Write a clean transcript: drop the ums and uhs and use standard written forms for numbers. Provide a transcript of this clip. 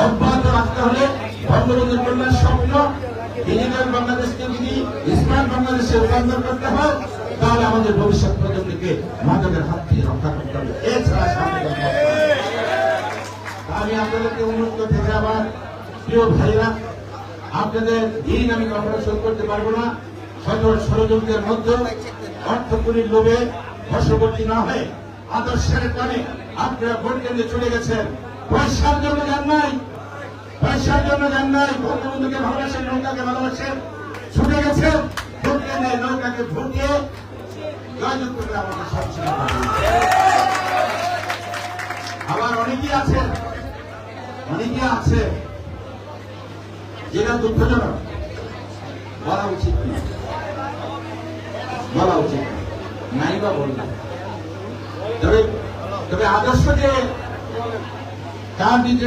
অব্যাহত রাখতে হলে বঙ্গবন্ধুর কন্যার স্বপ্ন ডিজিটাল বাংলাদেশকে যদি স্মার্ট বাংলাদেশে রূপান্তর করতে হয়, তাহলে আমাদের ভবিষ্যৎ প্রজন্মকে মাদকের হাত থেকে রক্ষা করতে হবে। এছাড়া সামনে আমি আপনাদেরকে অনুরোধ করতে চাই, আবার প্রিয় ভাইরা, আপনাদের দিন আমি কখনো শোধ করতে পারবো না। ষড়যন্ত্রের মধ্যে অর্থকরীর লোভে বশবর্তী না হয়ে আদর্শের টানে আপনারা ভোট কেন্দ্রে চলে গেছেন। পয়সার জন্য যান নাই, পয়সার জন্য যান নাই। বঙ্গবন্ধুকে ভালোবাসেন, নৌকাকে ভালোবাসেন, ছুটে গেছেন ভোট কেন্দ্রে, নৌকাকে ভোট দিয়ে জয়যুক্ত করে আমাদের সবচেয়ে। আবার অনেকেই আছে যেটা দুঃখজনক, বলা উচিত নাই বা বললাম। তবে আদর্শ যে তার নিজের